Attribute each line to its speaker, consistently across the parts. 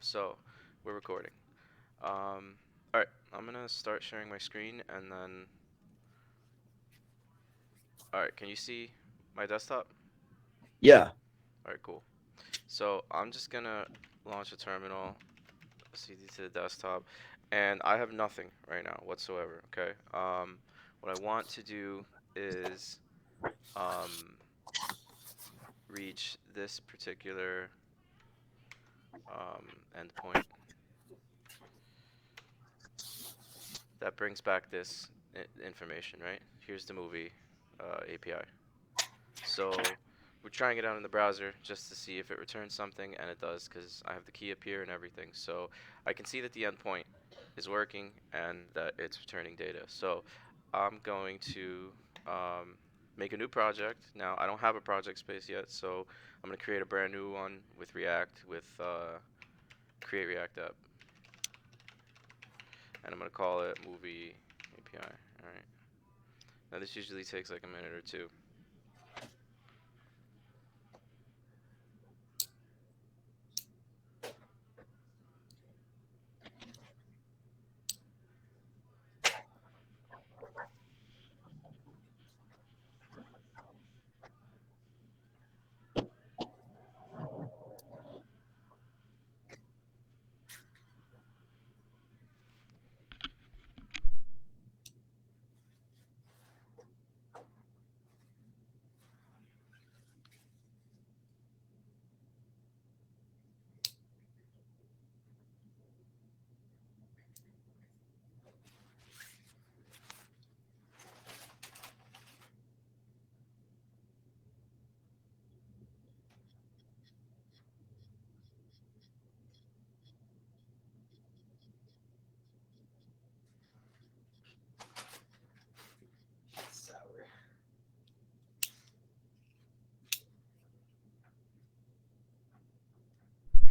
Speaker 1: So we're recording. All right, I'm gonna start sharing my screen and then. All right, can you see my desktop?
Speaker 2: Yeah.
Speaker 1: All right, cool. So I'm just gonna launch a terminal, CD to the desktop, and I have nothing right now whatsoever. Okay. What I want to do is um reach this particular endpoint that brings back this information. Right? Here's the movie API. So we're trying it out in the browser just to see if it returns something, and it does because I have the key up here and everything. So I can see that the endpoint is working and that it's returning data. So I'm going to um, make a new project. Now I don't have a project space yet, so I'm going to create a brand new one with React with create React app, and I'm going to call it movie API. All right. Now this usually takes like a minute or two.
Speaker 2: Sour.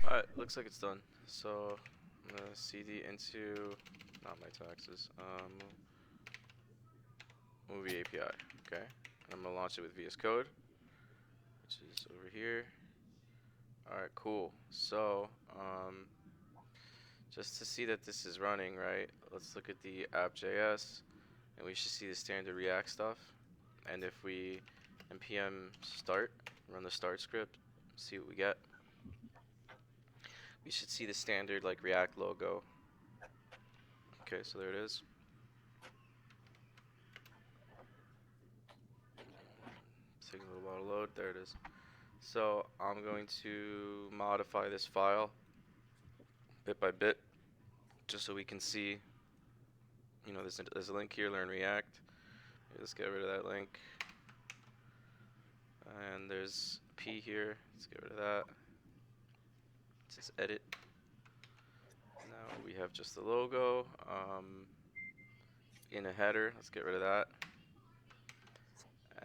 Speaker 1: Alright, looks like it's done. So I'm gonna CD into not my taxes. Movie API. Okay. And I'm gonna launch it with VS Code, which is over here. Alright, cool. So just to see that this is running, right? Let's look at the app.js, and we should see the standard React stuff. And if we npm start, run the start script, see what we get. We should see the standard like React logo. Okay, so there it is. It's taking a little while to load. There it is. So I'm going to modify this file bit by bit, just so we can see. There's a link here, learn React. Let's get rid of that link. And there's P here. Let's get rid of that. It says edit. Now we have just the logo in a header. Let's get rid of that.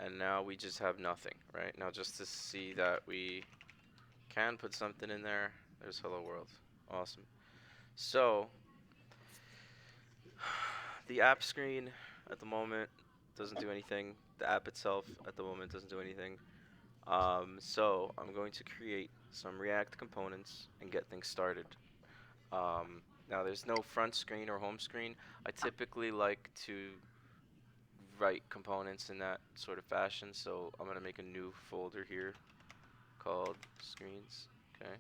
Speaker 1: And now we just have nothing, right? Now just to see that we can put something in there, there's hello world. Awesome. So the app screen at the moment doesn't do anything. The app itself at the moment doesn't do anything. So I'm going to create some React components and get things started. Now there's no front screen or home screen. I typically like to write components in that sort of fashion, so I'm gonna make a new folder here called screens. Okay,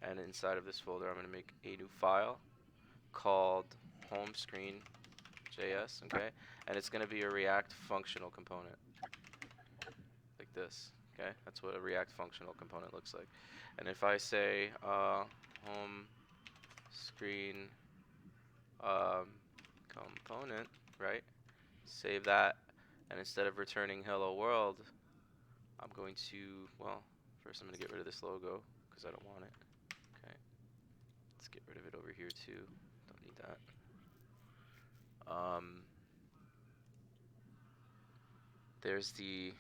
Speaker 1: and inside of this folder, I'm gonna make a new file called home screen JS. Okay, and it's gonna be a React functional component like this. Okay, that's what a React functional component looks like. And if I say home screen um, component, right? Save that, and instead of returning hello world, I'm going to, well, first I'm going to get rid of this logo because I don't want it. Okay, let's get rid of it over here too. Don't need that. Um, there's the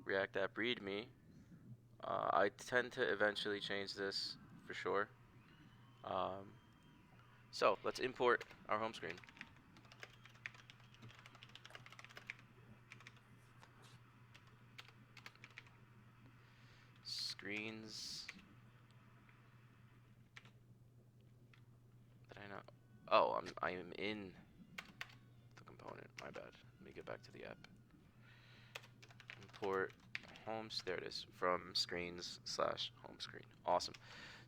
Speaker 1: React app README. I tend to eventually change this for sure. Um, so let's import our home screen. Screens I am in the component. My bad. Let me get back to the app. Import homes. There it is. From screens slash home screen. Awesome.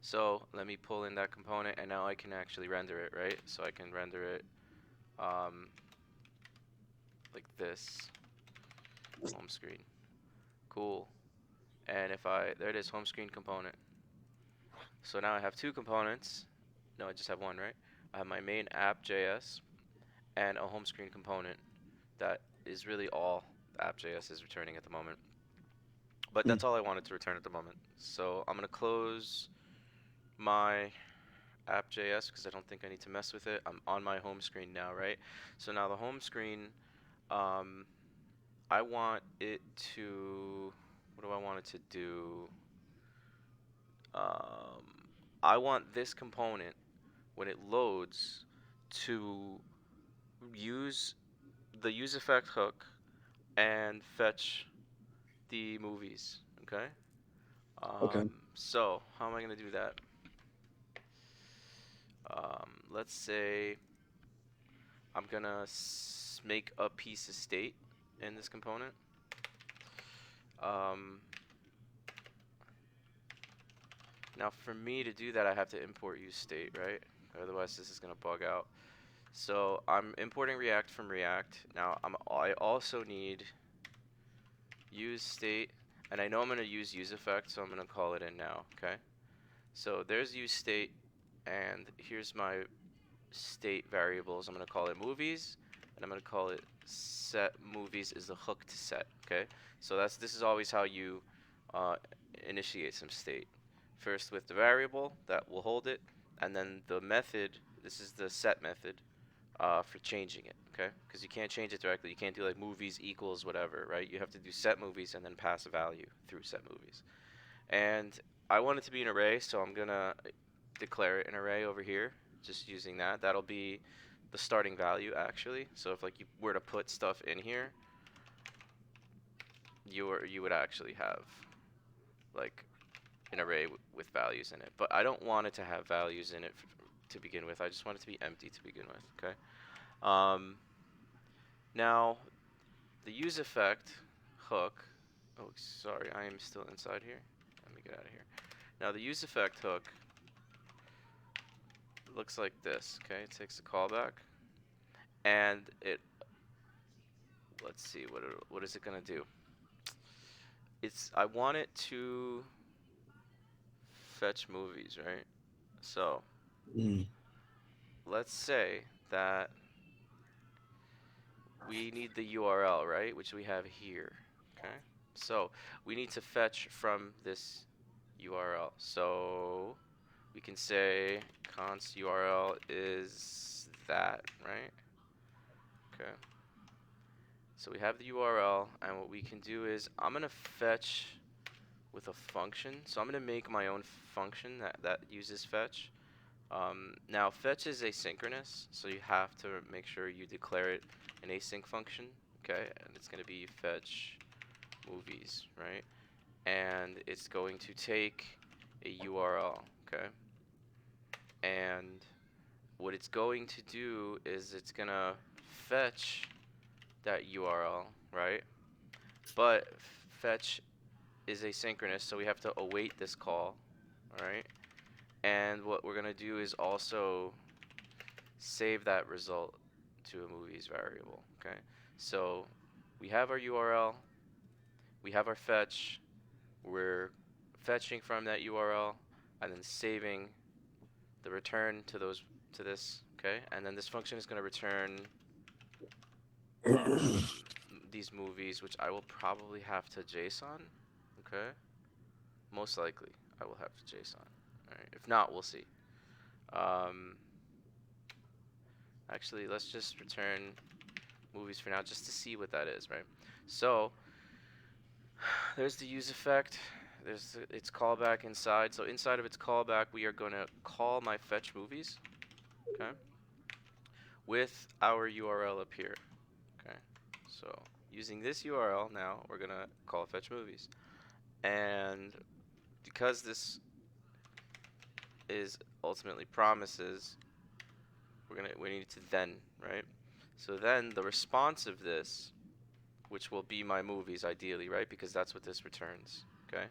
Speaker 1: So let me pull in that component, and now I can actually render it, right? So I can render it um, like this. Home screen. Cool. And if there it is, home screen component. So now I have two components. No, I just have one, right? I have my main app.js and a home screen component that is really all the app.js is returning at the moment. But
Speaker 2: Hmm.
Speaker 1: that's all I wanted to return at the moment. So I'm going to close my app.js because I don't think I need to mess with it. I'm on my home screen now, right? So now the home screen, um, I want it to, what do I want it to do? Um, I want this component, when it loads, to use the use effect hook and fetch the movies, okay?
Speaker 2: Okay.
Speaker 1: So how am I gonna do that? Let's say I'm gonna make a piece of state in this component. Um, Now for me to do that, I have to import use state, right? Otherwise this is gonna bug out. So I'm importing React from React. Now I also need use state, and I know I'm gonna use effect, so I'm gonna call it in now, okay? So there's use state, and here's my state variables. I'm gonna call it movies, and I'm gonna call it set movies is the hook to set, okay? So this is always how you uh, initiate some state. First with the variable that will hold it, and then the method, this is the set method, for changing it, okay? Because you can't change it directly. You can't do like movies equals whatever, right? You have to do set movies and then pass a value through set movies. And I want it to be an array, so I'm gonna declare it an array over here, just using that. That'll be the starting value actually. So if like you were to put stuff in here, you would actually have like an array with values in it. But I don't want it to have values in it to begin with. I just want it to be empty to begin with, okay? Um, Now, the use effect hook. Oh, sorry, I am still inside here. Let me get out of here. Now, the use effect hook looks like this. Okay, it takes a callback, and let's see what is it gonna do? I want it to fetch movies, right? So
Speaker 2: Hmm.
Speaker 1: let's say that we need the URL, right, which we have here. Okay, so we need to fetch from this URL. So we can say const URL is that, right? Okay. So we have the URL, and what we can do is I'm gonna fetch with a function. So I'm gonna make my own function that uses fetch. Now fetch is asynchronous, so you have to make sure you declare it an async function. Okay, and it's gonna be fetch movies, right? And it's going to take a URL. Okay, and what it's going to do is it's gonna fetch that URL, right? But fetch is asynchronous, so we have to await this call, alright? And what we're gonna do is also save that result to a movies variable, okay? So we have our URL, we have our fetch, we're fetching from that URL, and then saving the return to this, okay? And then this function is gonna return these movies, which I will probably have to JSON. Okay, most likely I will have to JSON. All right, if not, we'll see. Um, Actually, let's just return movies for now, just to see what that is, right? So there's the use effect. There's its callback inside. So inside of its callback, we are going to call my fetch movies. Okay, with our URL up here. Okay, so using this URL now, we're gonna call fetch movies. And because this is ultimately promises, We need to then, right? So then the response of this, which will be my movies ideally, right? Because that's what this returns. Okay.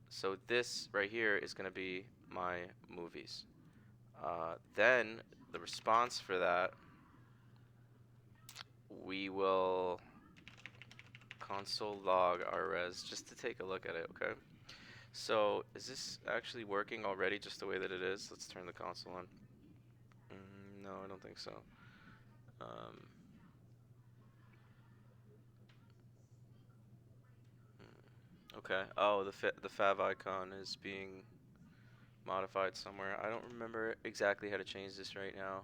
Speaker 1: So this right here is gonna be my movies. Then the response for that, we will console log our res just to take a look at it. Okay. So is this actually working already just the way that it is? Let's turn the console on. No, I don't think so. Um, okay. Oh, the fav icon is being modified somewhere. I don't remember exactly how to change this right now.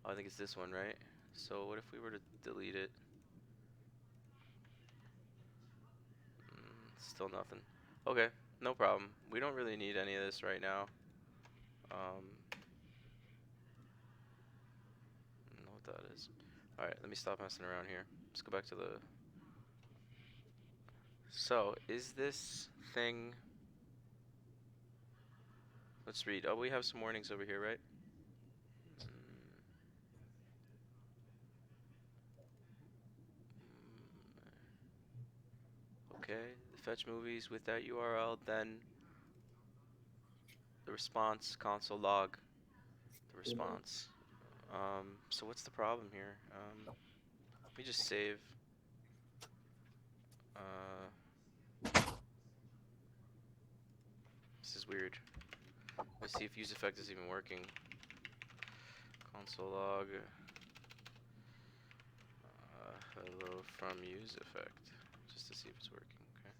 Speaker 1: Oh, I think it's this one, right? So what if we were to delete it? Still nothing. Okay, no problem. We don't really need any of this right now. Um, I don't know what that is. Alright, let me stop messing around here. Let's go back to the... So, is this thing... Let's read. Oh, we have some warnings over here, right? Okay, fetch movies with that URL, then the response, console log, the response. So what's the problem here? Let me just save. Uh, this is weird. Let's see if use effect is even working. Console log. Hello from use effect. Just to see if it's working. Okay.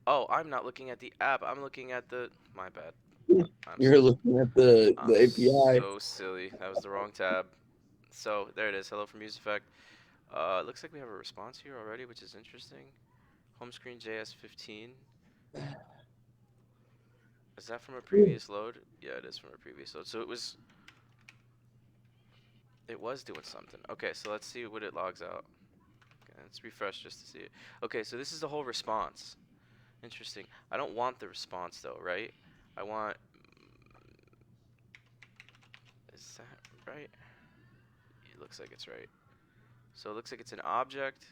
Speaker 1: Oh, I'm not looking at the app. I'm looking at the. My bad. I'm
Speaker 2: You're looking at the
Speaker 1: I'm
Speaker 2: API.
Speaker 1: so silly. That was the wrong tab. So there it is. Hello from use effect. It looks like we have a response here already, which is interesting. Home screen JS15. Is that from a previous load? Yeah, it is from a previous load. So it was doing something. Okay, so let's see what it logs out. Okay, let's refresh just to see it. Okay, so this is the whole response. Interesting. I don't want the response though, right? I want. Is that right? It looks like it's right. So it looks like it's an object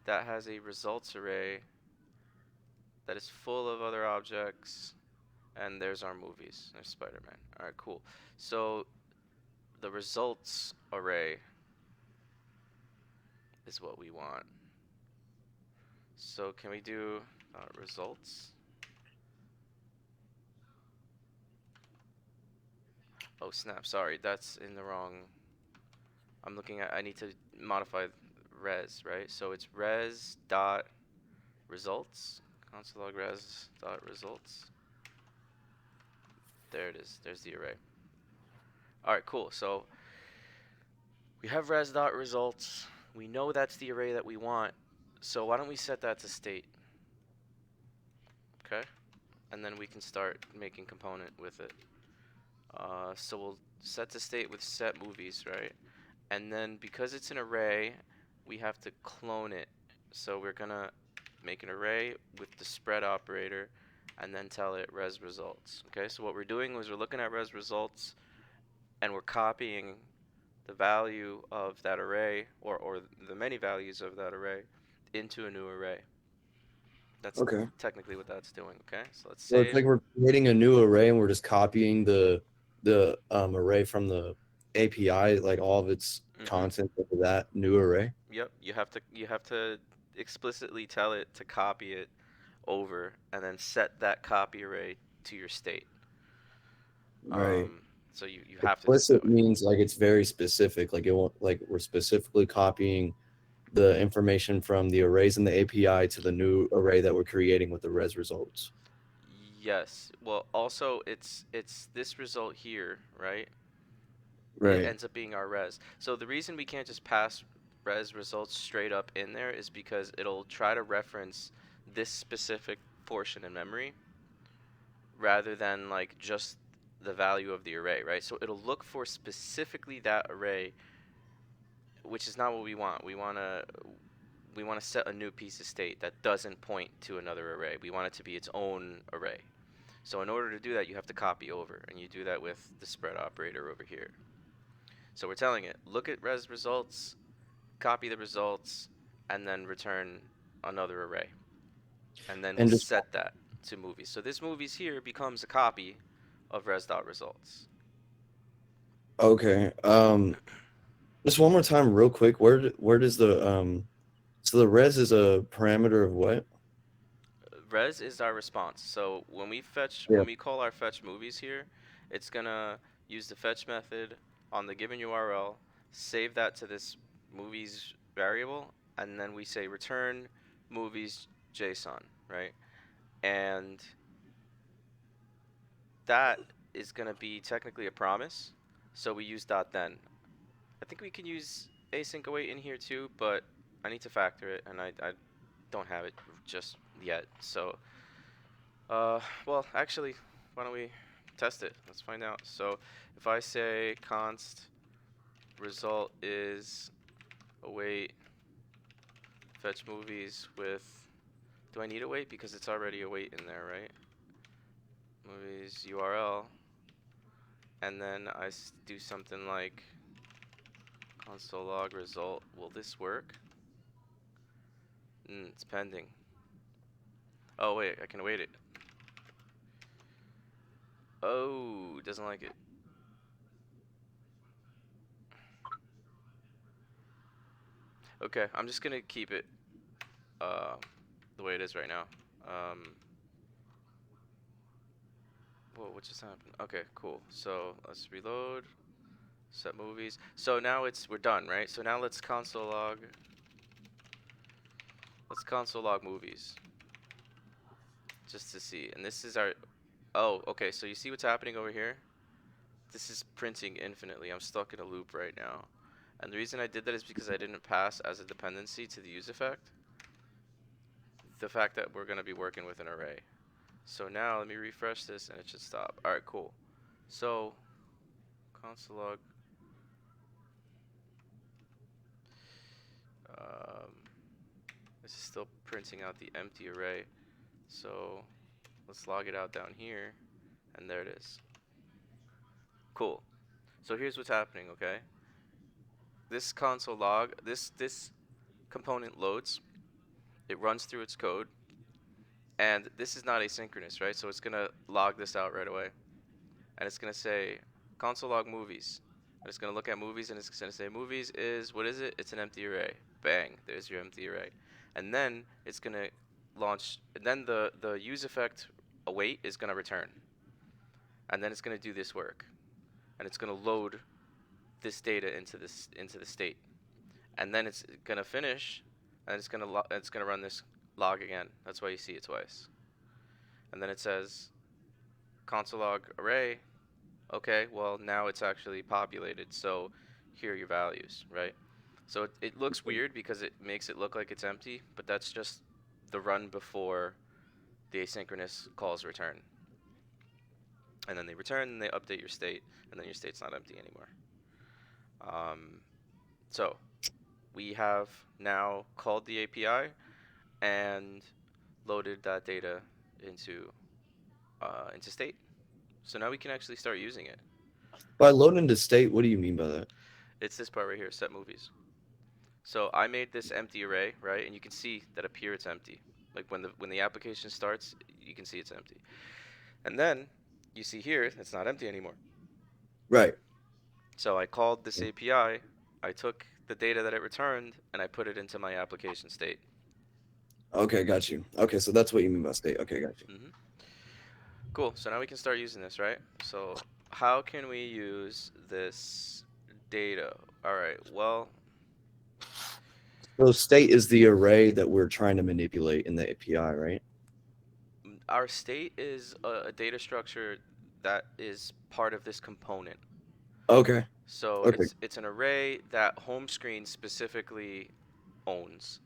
Speaker 1: that has a results array that is full of other objects, and there's our movies. There's Spider-Man. All right, cool. So the results array is what we want. So can we do results? Oh snap! Sorry, that's in the wrong. I'm looking at. I need to modify res, right? So it's res dot results. Console log res dot results. There it is. There's the array. All right, cool. So we have res dot results. We know that's the array that we want. So why don't we set that to state? Okay, and then we can start making component with it. So we'll set to state with set movies, right? And then because it's an array, we have to clone it. So we're gonna make an array with the spread operator and then tell it res results. Okay, so what we're doing is we're looking at res results and we're copying the value of that array or the many values of that array into a new array. That's
Speaker 2: Okay.
Speaker 1: technically what that's doing. Okay, so let's
Speaker 2: So it's
Speaker 1: save.
Speaker 2: like we're creating a new array and we're just copying the array from the API, like all of its
Speaker 1: Mm-hmm.
Speaker 2: content into that new array.
Speaker 1: Yep, you have to explicitly tell it to copy it over and then set that copy array to your state.
Speaker 2: Right.
Speaker 1: So you have to do it that
Speaker 2: Explicit
Speaker 1: way.
Speaker 2: means like it's very specific. Like it won't like we're specifically copying the information from the arrays in the API to the new array that we're creating with the res results.
Speaker 1: Yes. Well, also it's this result here, right? It
Speaker 2: Right.
Speaker 1: ends up being our res. So the reason we can't just pass res results straight up in there is because it'll try to reference this specific portion in memory rather than like just the value of the array, right? So it'll look for specifically that array, which is not what we want. We want to set a new piece of state that doesn't point to another array. We want it to be its own array. So in order to do that, you have to copy over, and you do that with the spread operator over here. So we're telling it, look at res results, copy the results, and then return another array. And then we'll
Speaker 2: And just
Speaker 1: set that to movies. So this movies here becomes a copy of res.results.
Speaker 2: okay. Just one more time, real quick. Where does the so the res is a parameter of what?
Speaker 1: Res is our response. So
Speaker 2: Yeah.
Speaker 1: when we call our fetch movies here, it's gonna use the fetch method on the given URL, save that to this movies variable, and then we say return movies JSON, right? And that is gonna be technically a promise. So we use dot then. I think we can use async await in here too, but I need to factor it, and I don't have it just yet. So well, actually, why don't we test it? Let's find out. So if I say const result is await fetch movies with, do I need await? Because it's already await in there, right? Movies URL, and then I do something like console log result. Will this work? It's pending. Oh wait, I can await it. Oh, it doesn't like it. Okay, I'm just gonna keep it uh, the way it is right now. Um, Whoa, what just happened? Okay, cool. So let's reload, set movies. So now we're done, right? So now let's console log movies just to see. And this is our, oh, okay. So you see what's happening over here? This is printing infinitely. I'm stuck in a loop right now. And the reason I did that is because I didn't pass as a dependency to the use effect the fact that we're going to be working with an array. So now let me refresh this and it should stop. All right, cool. So console log um, this is still printing out the empty array. So let's log it out down here, and there it is. Cool. So here's what's happening, okay? This console log, this component loads, it runs through its code, and this is not asynchronous, right? So it's gonna log this out right away, and it's gonna say console log movies. And it's gonna look at movies, and it's gonna say movies is, what is it? It's an empty array. Bang, there's your empty array. And then it's gonna launch, and then the use effect await is gonna return, and then it's gonna do this work, and it's gonna load this data into the state, and then it's gonna finish, and it's gonna run this log again. That's why you see it twice. And then it says console log array. Okay, well now it's actually populated, so here are your values, right? So it looks weird because it makes it look like it's empty, but that's just the run before the asynchronous calls return. And then they return and they update your state, and then your state's not empty anymore. Um, so we have now called the API and loaded that data into state. So now we can actually start using it.
Speaker 2: By load into state, what do you mean by that?
Speaker 1: It's this part right here, set movies. So I made this empty array, right? And you can see that up here it's empty. Like when the application starts, you can see it's empty. And then you see here it's not empty anymore.
Speaker 2: Right.
Speaker 1: So I called this API, I took the data that it returned, and I put it into my application state.
Speaker 2: Okay, got you. Okay, so that's what you mean by state. Okay, got you.
Speaker 1: hmm Cool. So now we can start using this, right? So how can we use this data? All right. Well,
Speaker 2: So state is the array that we're trying to manipulate in the API, right?
Speaker 1: our state is a data structure that is part of this component.
Speaker 2: Okay.
Speaker 1: So
Speaker 2: Okay.
Speaker 1: it's an array that home screen specifically owns.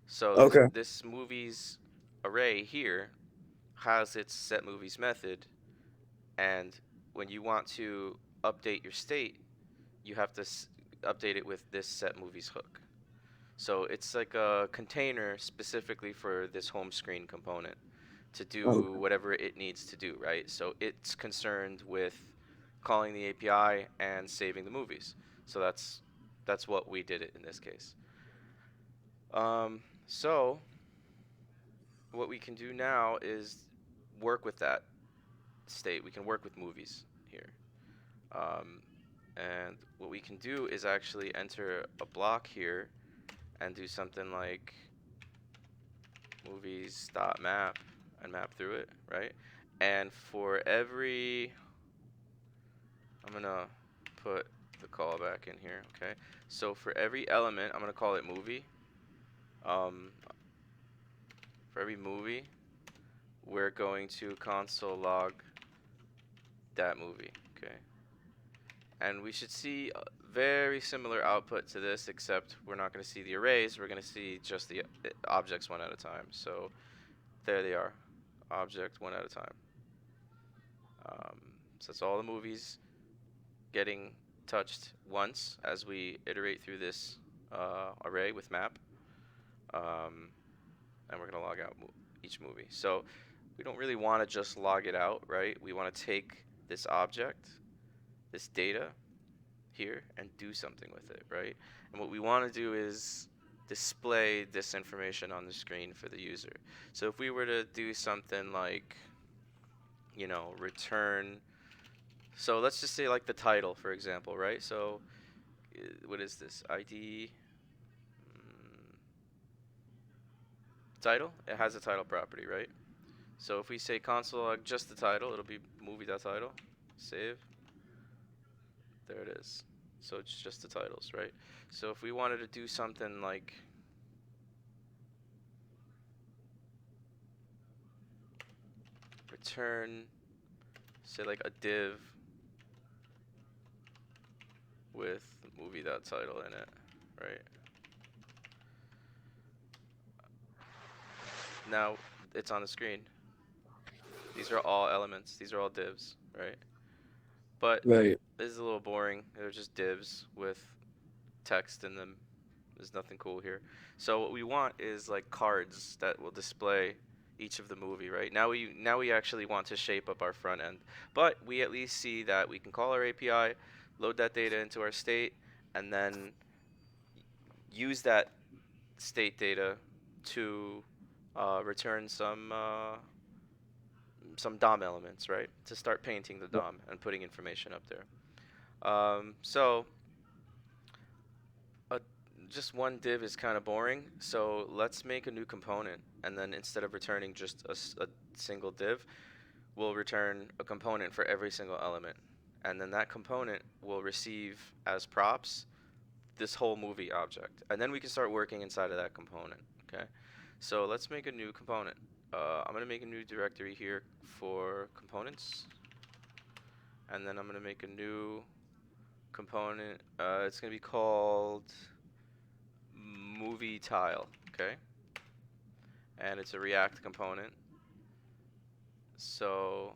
Speaker 1: So
Speaker 2: Okay.
Speaker 1: this movies array here has its set movies method, and when you want to update your state, you have to update it with this set movies hook. So it's like a container specifically for this home screen component. to
Speaker 2: Oh,
Speaker 1: do whatever it needs to do, right? So it's concerned with calling the API and saving the movies. So that's what we did it in this case. So what we can do now is work with that state. We can work with movies here. Um, and what we can do is actually enter a block here and do something like movies.map and map through it, right? And for every, I'm gonna put the callback in here, okay? So for every element, I'm gonna call it movie. Um, for every movie, we're going to console log that movie, okay? And we should see a very similar output to this, except we're not going to see the arrays. We're going to see just the objects one at a time. So there they are, object one at a time. So that's all the movies getting touched once as we iterate through this array with map. Um, and we're going to log out each movie. So we don't really want to just log it out, right? We want to take this object, this data, here and do something with it, right? And what we want to do is display this information on the screen for the user. So if we were to do something like, you know, return, so let's just say like the title, for example, right? So what is this? ID title? It has a title property, right? So if we say console log just the title, it'll be movie.title. Save. There it is. So it's just the titles, right? So if we wanted to do something like return, say like a div with movie.title in it, right? Now it's on the screen. These are all elements. These are all divs, right? But
Speaker 2: right.
Speaker 1: this is a little boring. They're just divs with text in them. There's nothing cool here. So what we want is like cards that will display each of the movie, right? Now we actually want to shape up our front end. But we at least see that we can call our API, load that data into our state, and then use that state data to return some DOM elements, right? To start painting the DOM and putting information up there. So uh, just one div is kind of boring. So let's make a new component, and then instead of returning just a single div, we'll return a component for every single element, and then that component will receive as props this whole movie object, and then we can start working inside of that component. Okay, so let's make a new component. I'm gonna make a new directory here for components, and then I'm gonna make a new component. It's gonna be called movie tile. Okay, and it's a React component. So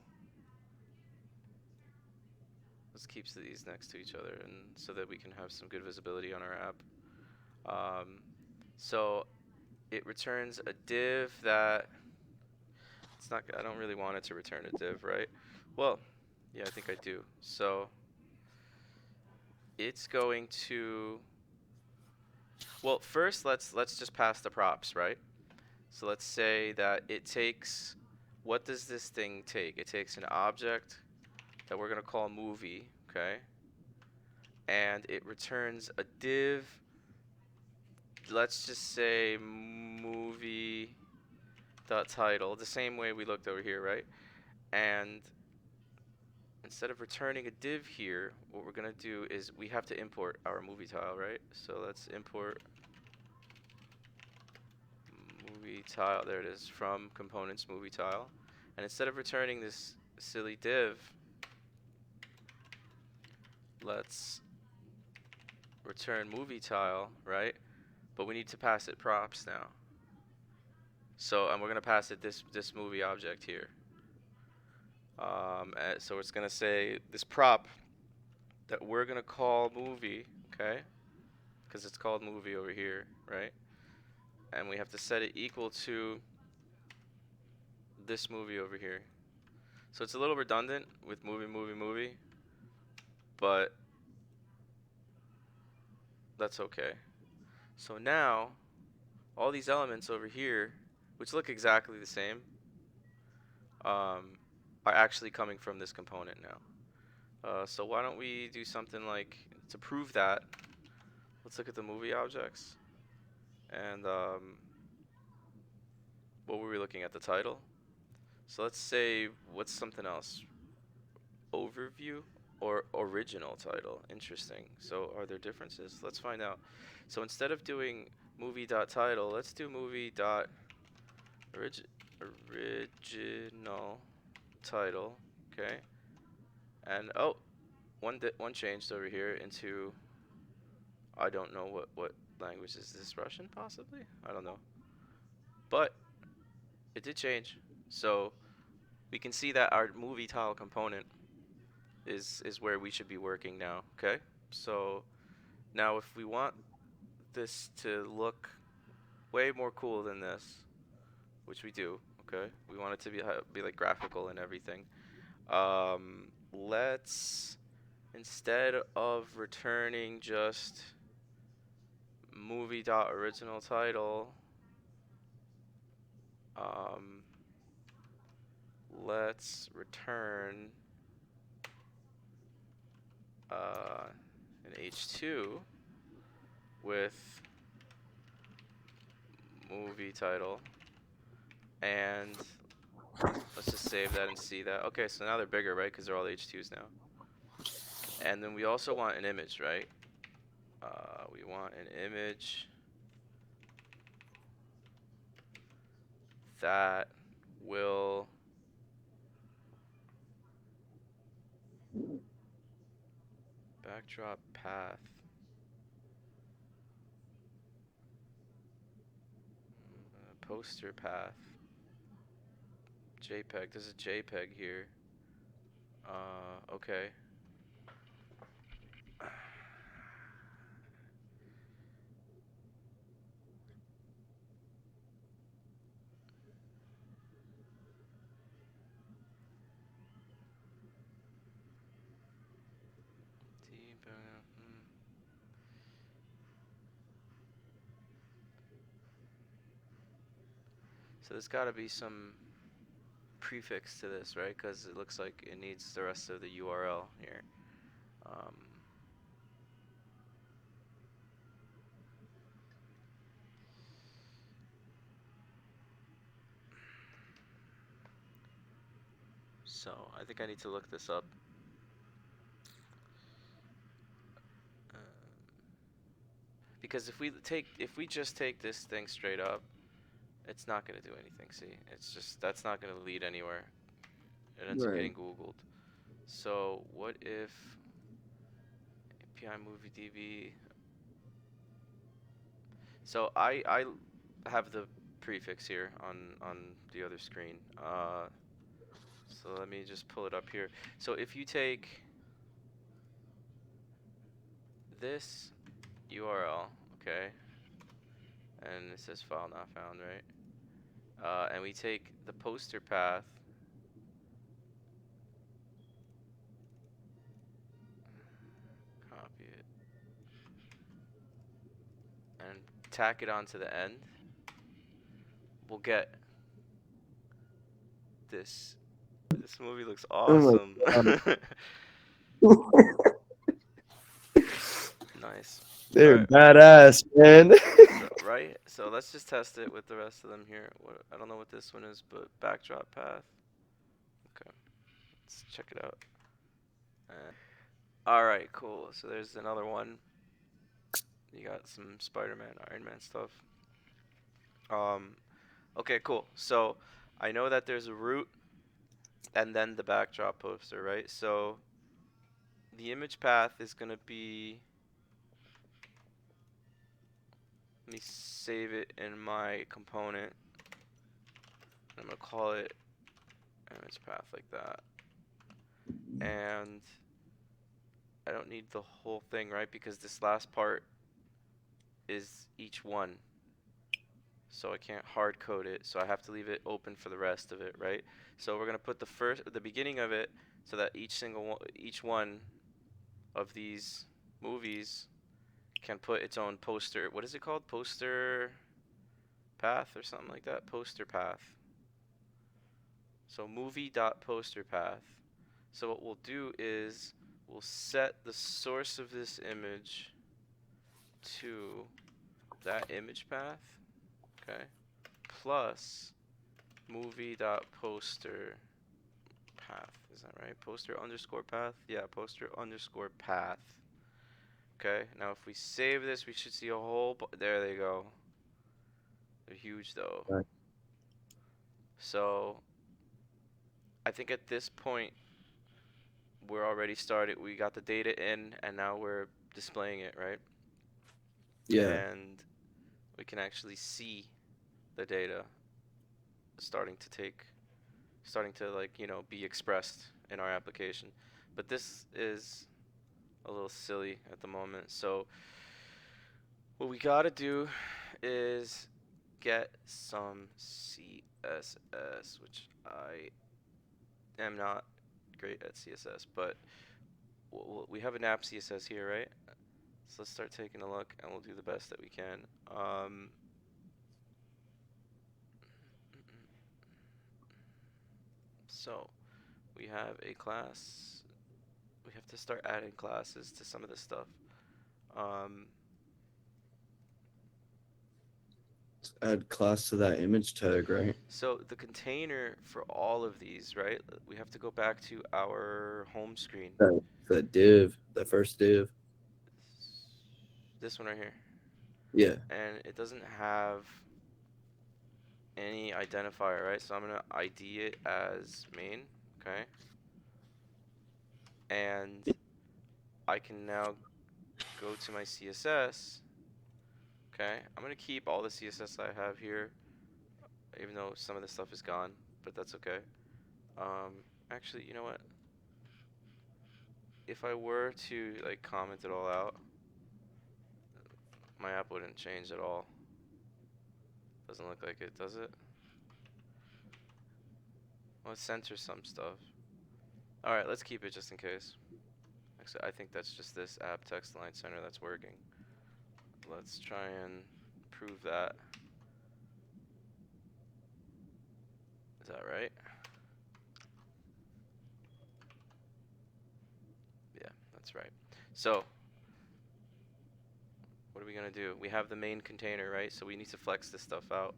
Speaker 1: let's keep these next to each other, and so that we can have some good visibility on our app. Um, so it returns a div that it's not. I don't really want it to return a div, right? Well, yeah, I think I do. So it's going to. Well, first let's just pass the props, right? So let's say that it takes. What does this thing take? It takes an object that we're gonna call movie, okay? And it returns a div. Let's just say movie dot title, the same way we looked over here, right? And instead of returning a div here, what we're gonna do is we have to import our movie tile, right? So let's import movie tile. There it is, from components movie tile. And instead of returning this silly div, let's return movie tile, right? But we need to pass it props now. So and we're gonna pass it this movie object here. So it's gonna say this prop that we're gonna call movie, okay? Because it's called movie over here, right? And we have to set it equal to this movie over here. So it's a little redundant with movie, movie, movie, but that's okay. So now, all these elements over here, which look exactly the same, um, are actually coming from this component now. So why don't we do something like, to prove that, let's look at the movie objects. And what were we looking at? The title? So let's say, what's something else? Overview or original title? Interesting. So are there differences? Let's find out. So instead of doing movie.title, let's do movie.original title. Okay. And oh, one changed over here into, I don't know what language is this, Russian possibly? I don't know. But it did change. So we can see that our movie tile component is where we should be working now. Okay. So now if we want this to look way more cool than this, which we do, okay, we want it to be like graphical and everything. Let's, instead of returning just movie.original title, um, let's return an h2 with movie title, and let's just save that and see that. Okay, so now they're bigger, right? Because they're all h2s now. And then we also want an image, right? We want an image that will backdrop path. Poster path. JPEG. There's a JPEG here. Okay. So there's got to be some prefix to this, right? Because it looks like it needs the rest of the URL here. Um, so I think I need to look this up. Uh, because if we just take this thing straight up, it's not going to do anything. See, it's just, that's not going to lead anywhere. It ends up
Speaker 2: Right.
Speaker 1: getting Googled. So what if API movie DB? So I have the prefix here on the other screen. So let me just pull it up here. So if you take this URL, okay, and it says file not found, right? And we take the poster path, copy it, and tack it onto the end, we'll get this. This movie looks
Speaker 2: Oh
Speaker 1: awesome.
Speaker 2: my god.
Speaker 1: Nice. All
Speaker 2: They're
Speaker 1: right.
Speaker 2: badass, man.
Speaker 1: So right. So let's just test it with the rest of them here. I don't know what this one is, but backdrop path. Okay. Let's check it out. All right. Cool. So there's another one. You got some Spider-Man, Iron Man stuff. Um. Okay. Cool. So I know that there's a root and then the backdrop poster, right? So the image path is gonna be. Let me save it in my component. I'm gonna call it image path like that. And I don't need the whole thing, right? Because this last part is each one. so I can't hard code it, so I have to leave it open for the rest of it, right? So we're gonna put the beginning of it so that each one of these movies can put its own poster. What is it called? Poster path or something like that? Poster path. So movie.posterPath. So what we'll do is we'll set the source of this image to that image path, okay, plus movie.poster path. Is that right? Poster underscore path? Yeah, poster underscore path. Okay, now if we save this, we should see a whole. There they go. They're huge though.
Speaker 2: Right.
Speaker 1: So I think at this point we're already started. We got the data in, and now we're displaying it, right?
Speaker 2: Yeah.
Speaker 1: And we can actually see the data starting to like, be expressed in our application. But this is a little silly at the moment. So what we gotta do is get some CSS, which I am not great at CSS, but we have an app CSS here, right? So let's start taking a look, and we'll do the best that we can. So we have a class. We have to start adding classes to some of this stuff. Um,
Speaker 2: Add class to that image tag, right?
Speaker 1: so the container for all of these, right? We have to go back to our home screen.
Speaker 2: That div, that first div.
Speaker 1: This one right here.
Speaker 2: Yeah.
Speaker 1: And it doesn't have any identifier, right? So I'm gonna ID it as main, okay? And I can now go to my CSS, okay? I'm gonna keep all the CSS I have here, even though some of the stuff is gone, but that's okay. Actually, you know what? If I were to like comment it all out, my app wouldn't change at all. Doesn't look like it, does it? Let's censor some stuff. Alright, let's keep it just in case. Actually, I think that's just this app text line center that's working. Let's try and prove that. Is that right? Yeah, that's right. So, what are we gonna do? We have the main container, right? So we need to flex this stuff out.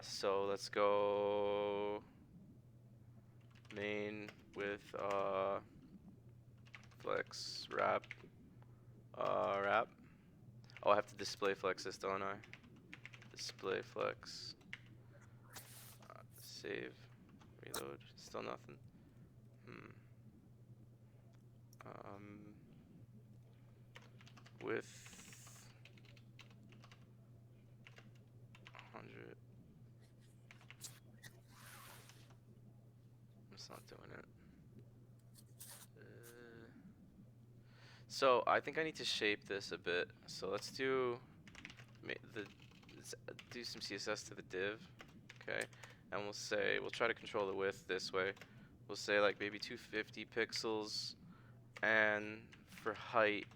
Speaker 1: So let's go main with flex wrap wrap. Oh, I have to display flex this, don't I? Display flex. Save. Reload. Still nothing. With 100. It's not doing it. So I think I need to shape this a bit. So let's do let's do some CSS to the div, okay? And we'll try to control the width this way. We'll say like maybe 250 pixels, and for height,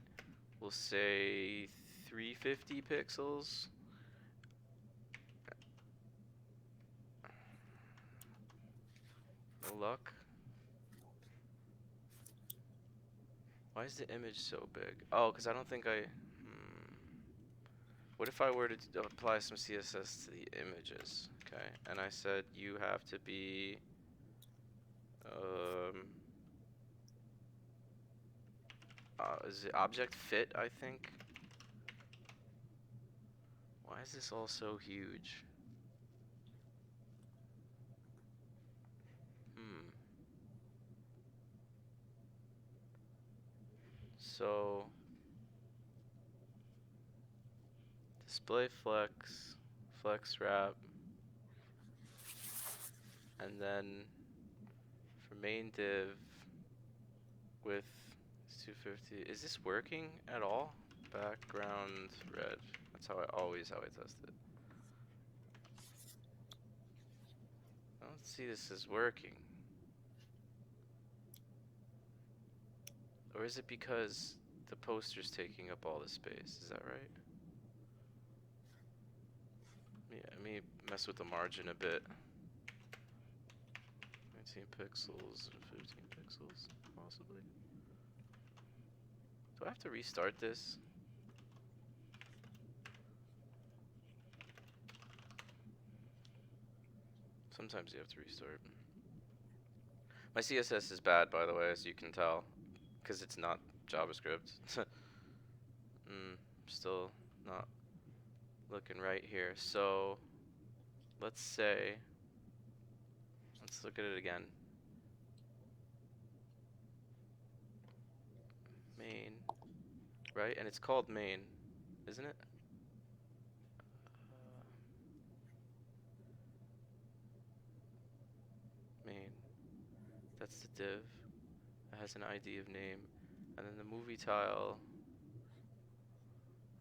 Speaker 1: we'll say 350 pixels. No luck. Why is the image so big? Oh, because I don't think I... What if I were to apply some CSS to the images? Okay, and I said you have to be... is it object fit, I think? Why is this all so huge? So... display flex, flex wrap, and then for main div with 250. Is this working at all? Background red. That's how I test it. see this is working. Or is it because the poster's taking up all the space? Is that right? Yeah, let me mess with the margin a bit. 19 pixels and 15 pixels, possibly. Do I have to restart this? Sometimes you have to restart. My CSS is bad, by the way, as you can tell, because it's not JavaScript. Still not looking right here. So let's look at it again. Main, right? And it's called main, isn't it? Uh, main. That's the div. It has an ID of name. And then the movie tile.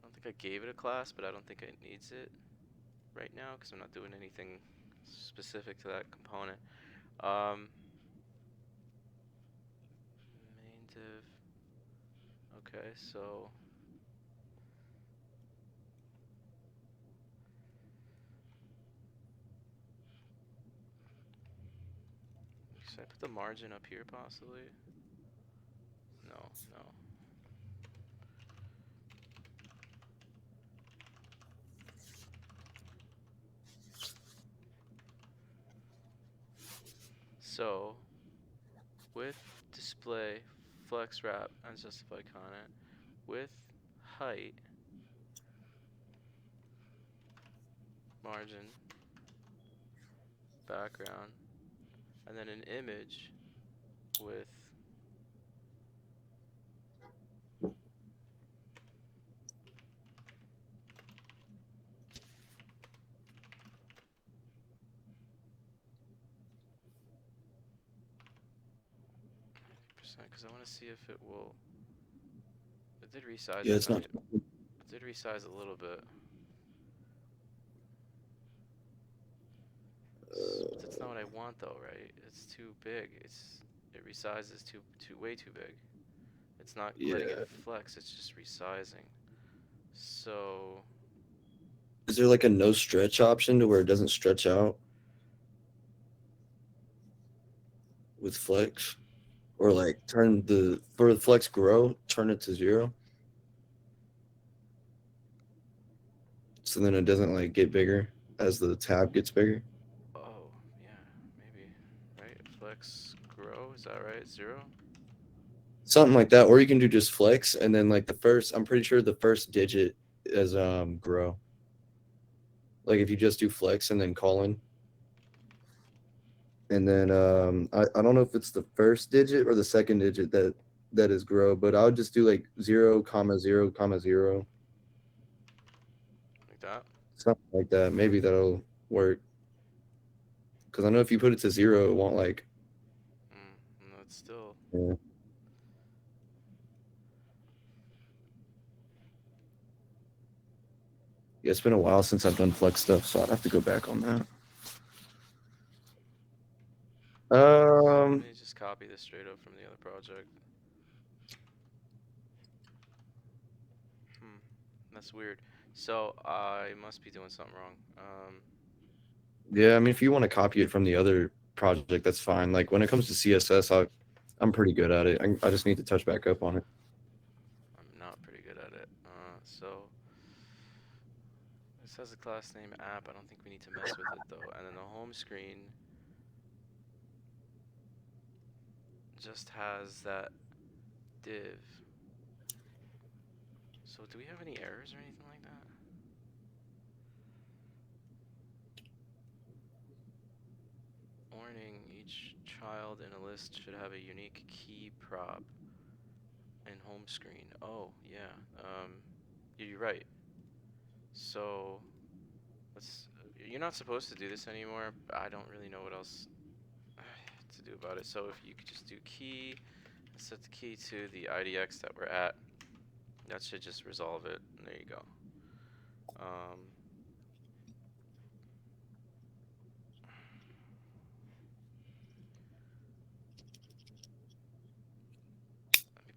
Speaker 1: I don't think I gave it a class, but I don't think it needs it right now because I'm not doing anything specific to that component. Main div. Okay, so should I put the margin up here possibly? No, no. So with display, flex wrap, unjustified content, with height, margin, background, and then an image with percent because I want to see if it will. It did resize
Speaker 2: Yeah,
Speaker 1: it,
Speaker 2: it's
Speaker 1: right?
Speaker 2: not.
Speaker 1: It did resize a little bit. But that's not what I want though, right? It's too big. It resizes way too big. It's not letting it
Speaker 2: Yeah.
Speaker 1: flex, it's just resizing. So
Speaker 2: Is there like a no stretch option to where it doesn't stretch out with flex? Or like turn the for the flex grow, turn it to 0. So then it doesn't like get bigger as the tab gets bigger.
Speaker 1: oh yeah, maybe. Right? Flex grow, is that right? 0?
Speaker 2: Something like that. Or you can do just flex and then like the first I'm pretty sure the first digit is grow. Like if you just do flex and then colon. And then I don't know if it's the first digit or the second digit that is grow, but I would just do like 0, comma 0, comma 0.
Speaker 1: Like that?
Speaker 2: Something like that. Maybe that'll work. Because I know if you put it to 0, it won't like.
Speaker 1: No, it's still
Speaker 2: Yeah. Yeah, it's been a while since I've done flex stuff, so I'd have to go back on that.
Speaker 1: let me just copy this straight up from the other project. Hmm. That's weird. So I must be doing something wrong.
Speaker 2: Yeah, I mean, if you want to copy it from the other project, that's fine. Like when it comes to CSS, I'm pretty good at it. I just need to touch back up on it.
Speaker 1: I'm not pretty good at it. So this has a class name app. I don't think we need to mess with it though. And then the home screen just has that div. So do we have any errors or anything like that? Warning, each child in a list should have a unique key prop in home screen. Oh, yeah. You're right. So let's you're not supposed to do this anymore. I don't really know what else to do about it. So if you could just do key and set the key to the IDX that we're at, that should just resolve it. And there you go. Um,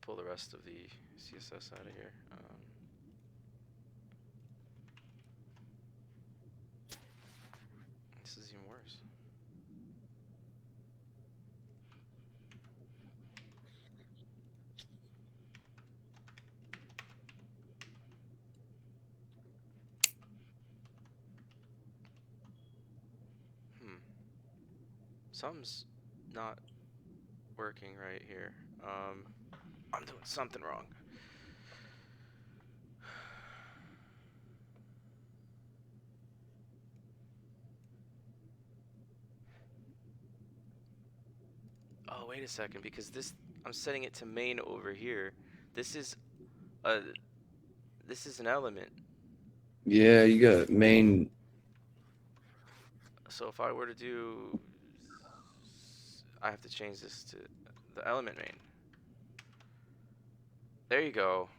Speaker 1: pull the rest of the CSS out of here. This is even worse. Hmm. Something's not working right here. I'm doing something wrong. Oh, wait a second, because I'm setting it to main over here. This is a this is an element.
Speaker 2: Yeah, you got main.
Speaker 1: So if I were to do, I have to change this to the element main. There you go.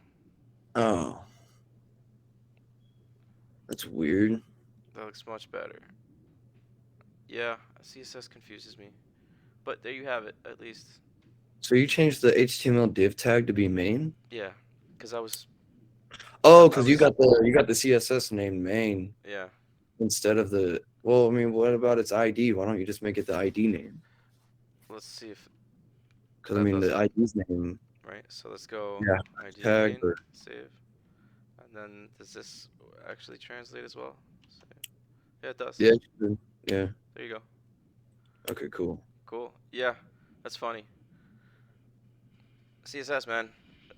Speaker 2: Oh, that's weird.
Speaker 1: That looks much better. Yeah, CSS confuses me. But there you have it, at least.
Speaker 2: So you changed the HTML div tag to be main?
Speaker 1: Yeah, because
Speaker 2: Oh,
Speaker 1: I
Speaker 2: because
Speaker 1: was,
Speaker 2: you got the CSS named main
Speaker 1: yeah.
Speaker 2: instead of the. Well, I mean, what about its ID? Why don't you just make it the ID name?
Speaker 1: Let's see if
Speaker 2: Because I
Speaker 1: that
Speaker 2: mean,
Speaker 1: does
Speaker 2: the
Speaker 1: it,
Speaker 2: ID's name.
Speaker 1: right? So let's go
Speaker 2: Yeah,
Speaker 1: ID
Speaker 2: tag
Speaker 1: main,
Speaker 2: or
Speaker 1: save. And then does this actually translate as well? Save. Yeah, it does.
Speaker 2: yeah, yeah.
Speaker 1: There you go.
Speaker 2: Okay, cool.
Speaker 1: Cool. Yeah, that's funny. CSS, man.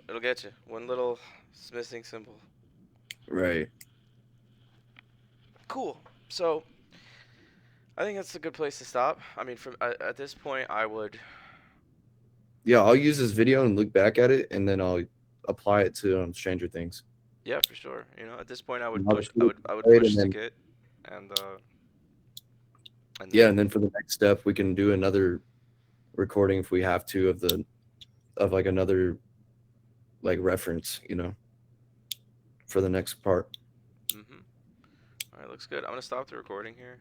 Speaker 1: It'll get you. One little missing symbol.
Speaker 2: Right.
Speaker 1: Cool. So I think that's a good place to stop. I mean, from at this point, I would.
Speaker 2: Yeah, I'll use this video and look back at it, and then I'll apply it to Stranger Things.
Speaker 1: Yeah, for sure. At this point, I would
Speaker 2: And I'll
Speaker 1: push.
Speaker 2: just leave
Speaker 1: I would
Speaker 2: it,
Speaker 1: push
Speaker 2: and
Speaker 1: to
Speaker 2: then
Speaker 1: Git, and and
Speaker 2: yeah,
Speaker 1: then
Speaker 2: and then for the next step, we can do another recording if we have to of like another like reference, for the next part.
Speaker 1: All right, looks good. I'm gonna stop the recording here.